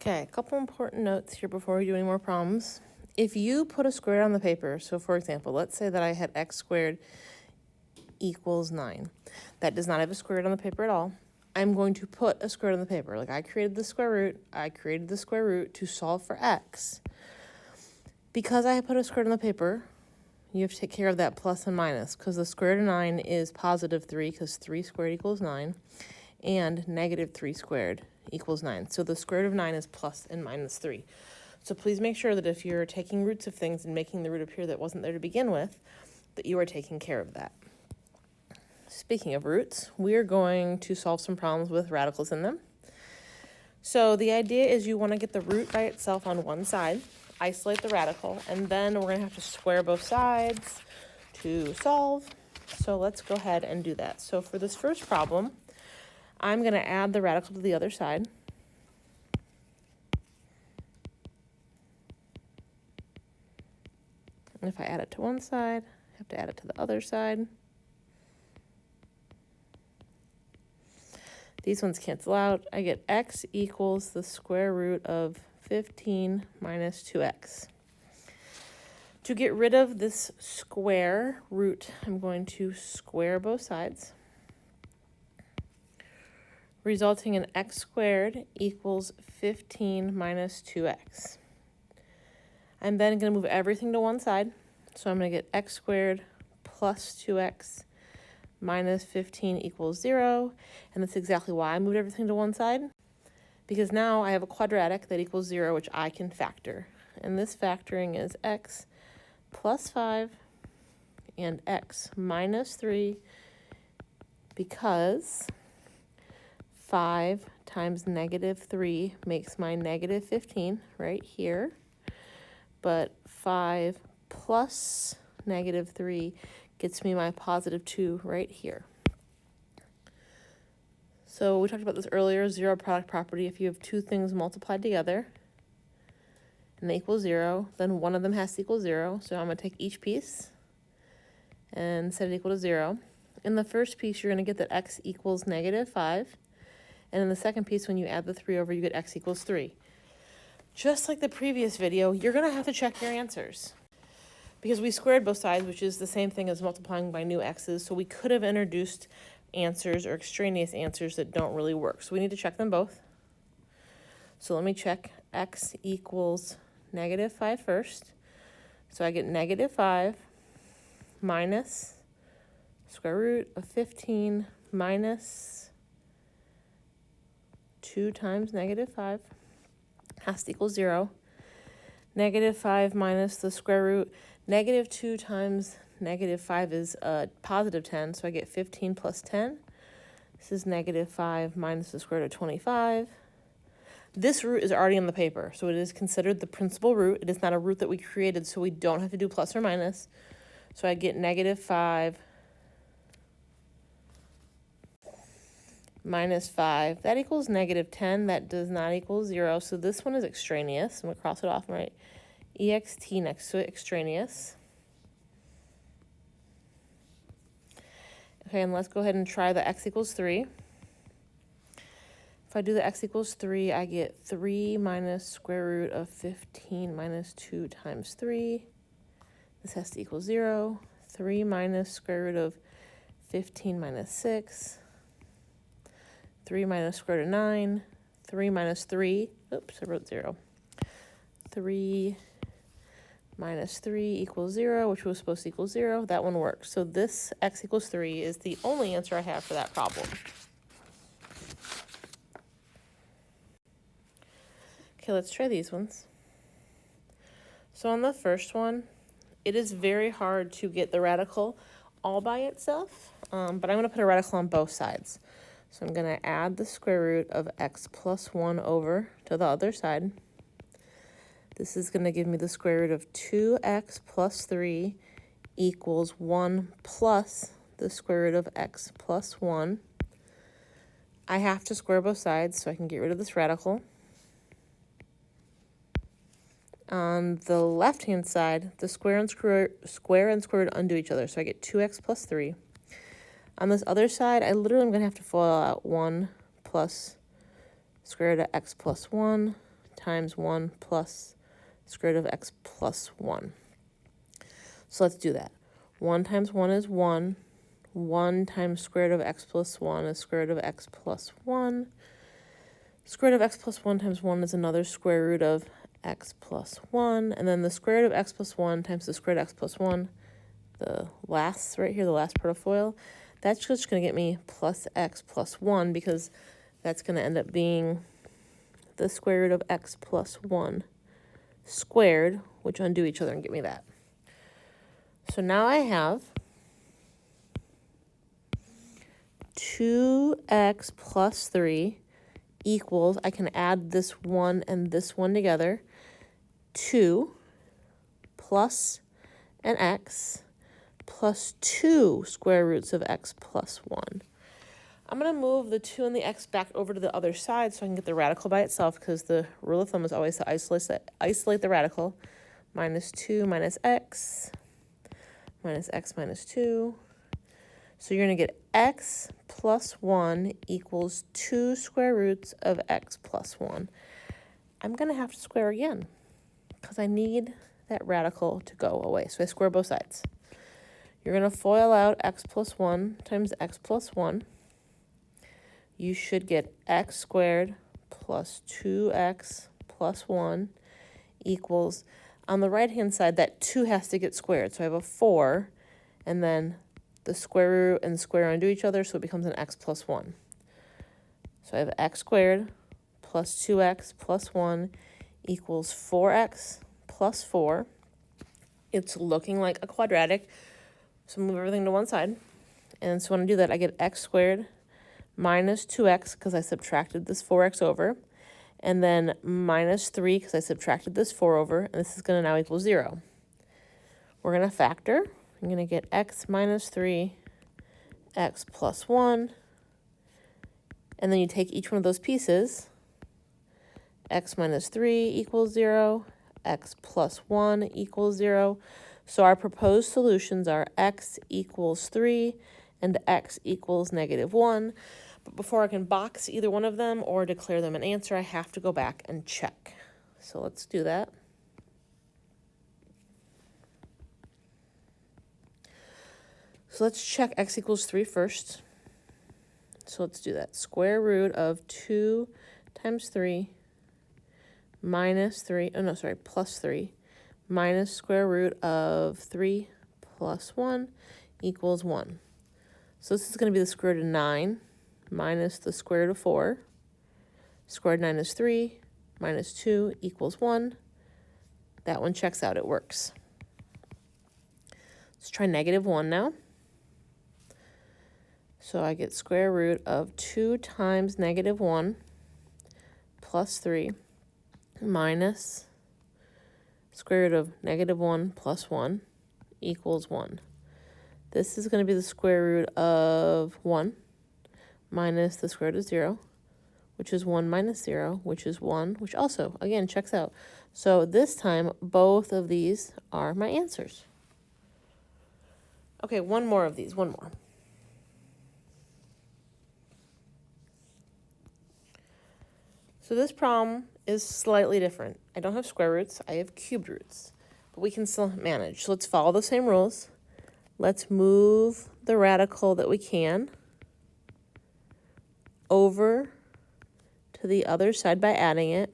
Okay, a couple important notes here before we do any more problems. If you put a square on the paper, so for example, let's say that I had x squared equals 9. That does not have a square root on the paper at all. I'm going to put a square root on the paper. Like I created the square root to solve for x. Because I put a square root on the paper, you have to take care of that plus and minus, because the square root of 9 is positive 3, because 3 squared equals 9, and negative 3 squared equals 9. So the square root of 9 is plus and minus 3. So please make sure that if you're taking roots of things and making the root appear that wasn't there to begin with, that you are taking care of that. Speaking of roots, we are going to solve some problems with radicals in them. So the idea is you want to get the root by itself on one side, isolate the radical, and then we're going to have to square both sides to solve. So let's go ahead and do that. So for this first problem, I'm going to add the radical to the other side. And if I add it to one side, I have to add it to the other side. These ones cancel out. I get x equals the square root of 15 minus 2x. To get rid of this square root, I'm going to square both sides, resulting in x squared equals 15 minus 2x. I'm then going to move everything to one side, so I'm going to get x squared plus 2x minus 15 equals 0, and that's exactly why I moved everything to one side, because now I have a quadratic that equals 0, which I can factor. And this factoring is x plus 5 and x minus 3, because 5 times negative 3 makes my negative 15 right here, but 5 plus negative 3 gets me my positive 2 right here. So we talked about this earlier, zero product property. If you have two things multiplied together and they equal 0, then one of them has to equal 0. So I'm going to take each piece and set it equal to 0. In the first piece, you're going to get that x equals negative 5. And in the second piece, when you add the 3 over, you get x equals 3. Just like the previous video, you're going to have to check your answers, because we squared both sides, which is the same thing as multiplying by new x's. So we could have introduced answers or extraneous answers that don't really work. So we need to check them both. So let me check x equals negative 5 first. So I get negative 5 minus square root of 15 minus 2 times negative 5 has to equal 0. Negative 5 minus the square root. Negative 2 times negative 5 is positive 10, so I get 15 plus 10. This is negative 5 minus the square root of 25. This root is already in the paper, so it is considered the principal root. It is not a root that we created, so we don't have to do plus or minus. So I get negative 5 minus 5. That equals negative 10. That does not equal 0, so this one is extraneous. I'm going to cross it off and write ext next to it, extraneous. Okay, and let's go ahead and try the x equals 3. If I do the x equals 3, I get 3 minus square root of 15 minus 2 times 3. This has to equal 0. 3 minus square root of 15 minus 6. 3 minus square root of 9. 3 minus 3. Oops, I wrote 0. 3 minus 3 equals 0, which was supposed to equal 0. That one works. So this x equals 3 is the only answer I have for that problem. Okay, let's try these ones. So on the first one, it is very hard to get the radical all by itself, but I'm going to put a radical on both sides. So I'm going to add the square root of x plus 1 over to the other side. This is going to give me the square root of 2x plus 3 equals 1 plus the square root of x plus 1. I have to square both sides so I can get rid of this radical. On the left-hand side, the square and square root undo each other, so I get 2x plus 3. On this other side, I literally am going to have to fill out 1 plus square root of x plus 1 times 1 plus square root of x plus 1. So let's do that. 1 times 1 is 1. 1 times square root of x plus 1 is square root of x plus 1. Square root of x plus 1 times 1 is another square root of x plus 1. And then the square root of x plus 1 times the square root of x plus 1, the last right here, the last part of FOIL, that's just going to get me plus x plus 1 because that's going to end up being the square root of x plus 1 squared, which undo each other and get me that. So now I have 2x plus 3 equals, I can add this 1 and this 1 together, 2 plus an x plus 2 square roots of x plus 1. I'm going to move the 2 and the x back over to the other side so I can get the radical by itself, because the rule of thumb is always to isolate the radical. Minus 2 minus x minus 2. So you're going to get x plus 1 equals 2 square roots of x plus 1. I'm going to have to square again because I need that radical to go away. So I square both sides. You're going to FOIL out x plus 1 times x plus 1. You should get x squared plus 2x plus 1 equals, on the right-hand side, that 2 has to get squared. So I have a 4, and then the square root and square undo each other, so it becomes an x plus 1. So I have x squared plus 2x plus 1 equals 4x plus 4. It's looking like a quadratic, so move everything to one side. And so when I do that, I get x squared minus 2x because I subtracted this 4x over, and then minus 3 because I subtracted this 4 over, and this is going to now equal 0. We're going to factor. I'm going to get x minus 3, x plus 1, and then you take each one of those pieces. X minus 3 equals 0, x plus 1 equals 0. So our proposed solutions are x equals 3 and x equals -1. But before I can box either one of them or declare them an answer, I have to go back and check. So let's do that. So let's check x equals 3 first. So let's do that. Square root of 2 times 3 minus 3, plus 3 minus square root of 3 plus 1 equals 1. So this is going to be the square root of 9 minus the square root of 4. Square root of 9 is 3 minus 2 equals 1. That one checks out. It works. Let's try -1 now. So I get square root of 2 times -1 plus 3 minus square root of -1 plus 1 equals 1. This is going to be the square root of 1 minus the square root of 0, which is 1 minus 0, which is 1, which also, again, checks out. So this time, both of these are my answers. Okay, one more of these, one more. So this problem is slightly different. I don't have square roots, I have cubed roots, but we can still manage. So let's follow the same rules. Let's move the radical that we can over to the other side by adding it.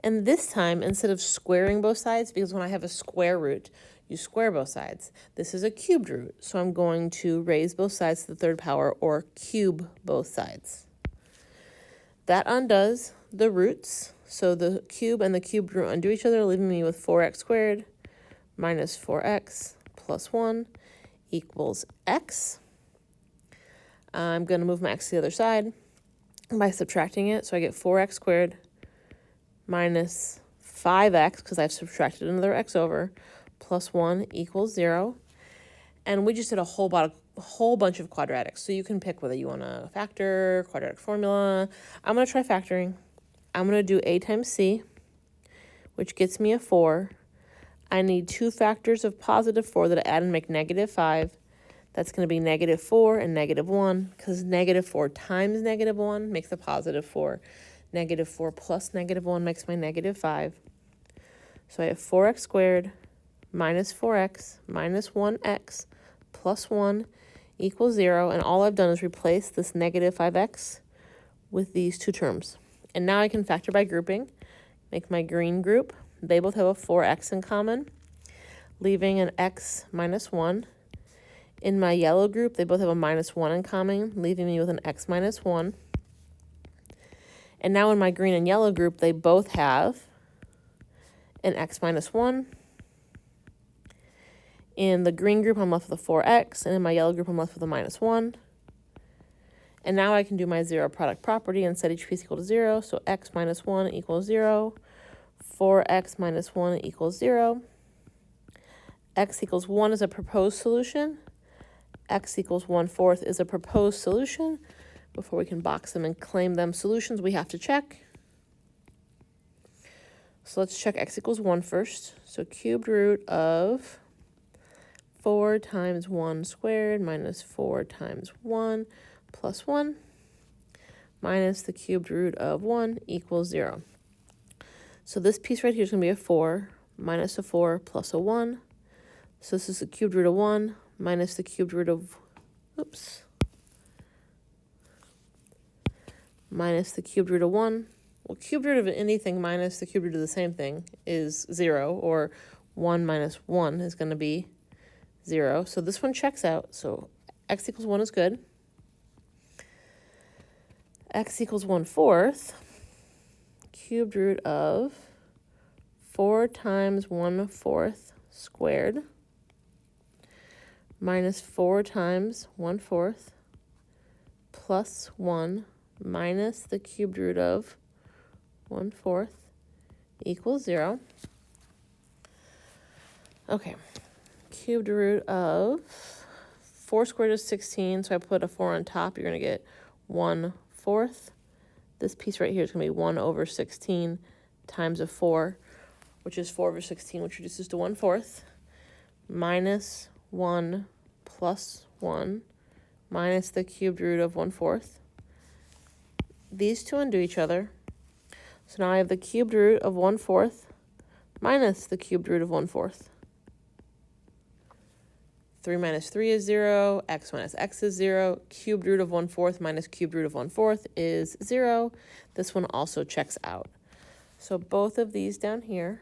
And this time, instead of squaring both sides, because when I have a square root, you square both sides. This is a cubed root, so I'm going to raise both sides to the third power or cube both sides. That undoes the roots, so the cube and the cubed root undo each other, leaving me with 4x squared minus 4x plus 1 equals x. I'm going to move my x to the other side by subtracting it, so I get 4x squared minus 5x, because I've subtracted another x over, plus 1 equals 0. And we just did a whole bunch of quadratics. So you can pick whether you want to factor, quadratic formula. I'm going to try factoring. I'm going to do a times c, which gets me a 4. I need 2 factors of positive 4 that I add and make -5. That's going to be -4 and -1, because -4 times -1 makes a positive 4. Negative 4 plus negative 1 makes my negative 5. So I have 4x squared minus 4x minus 1x plus 1 equals 0. And all I've done is replace this negative 5x with these two terms. And now I can factor by grouping. Make my green group. They both have a 4x in common, leaving an x minus 1. In my yellow group, they both have a minus 1 in common, leaving me with an x minus 1. And now in my green and yellow group, they both have an x minus 1. In the green group, I'm left with a 4x, and in my yellow group, I'm left with a minus 1. And now I can do my zero product property and set each piece equal to 0. So x minus 1 equals 0. 4x minus 1 equals 0. X equals 1 is a proposed solution. X equals 1/4 is a proposed solution. Before we can box them and claim them solutions, we have to check. So let's check x equals 1 first. So cubed root of 4 times 1 squared minus 4 times 1 plus 1 minus the cubed root of 1 equals 0. So this piece right here is going to be a 4 minus a 4 plus a 1. So this is the cubed root of 1 minus the cubed root of, minus the cubed root of 1. Well, cubed root of anything minus the cubed root of the same thing is 0, or 1 minus 1 is going to be 0. So this one checks out. So x equals 1 is good. X equals 1/4. Cubed root of 4 times 1/4 squared minus 4 times 1/4 plus 1 minus the cubed root of 1/4 equals 0. Okay, cubed root of 4 squared is 16, so I put a 4 on top. You're going to get 1/4. This piece right here is going to be 1 over 16 times a 4, which is 4 over 16, which reduces to 1/4, minus 1 plus 1 minus the cubed root of 1/4. These two undo each other. So now I have the cubed root of 1/4 minus the cubed root of 1/4. 3 minus 3 is 0. X minus x is 0. Cubed root of 1/4 minus cubed root of 1/4 is 0. This one also checks out. So both of these down here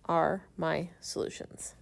are my solutions.